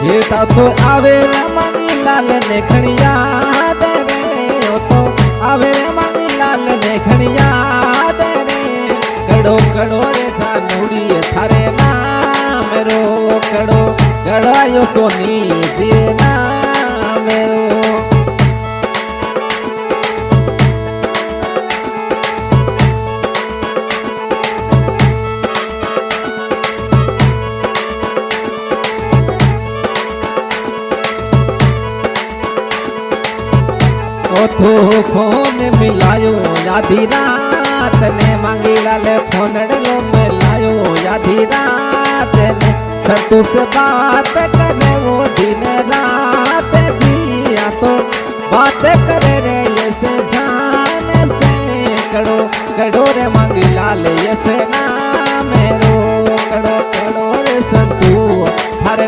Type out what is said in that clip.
ये तो आवे रे मांगी लाल देखणिया दे रे ओ तो आवे रे मांगी लाल देखणिया दे रे कड़ो कड़ो रे जानूड़ी थारे नाम रो कड़ो कड़ायो सोनी जी नाम रो ओथो फोन मिलायो आधी रात ने मांगी लाले फोन डलो मिलायो आधी रात ने संतु से बात करे वो दिन रात जिया तो बात करे रे ये से जान से कड़ो कड़ो रे मांगी लाल ये से ना मेरो कड़ो कड़ो रे संतु हर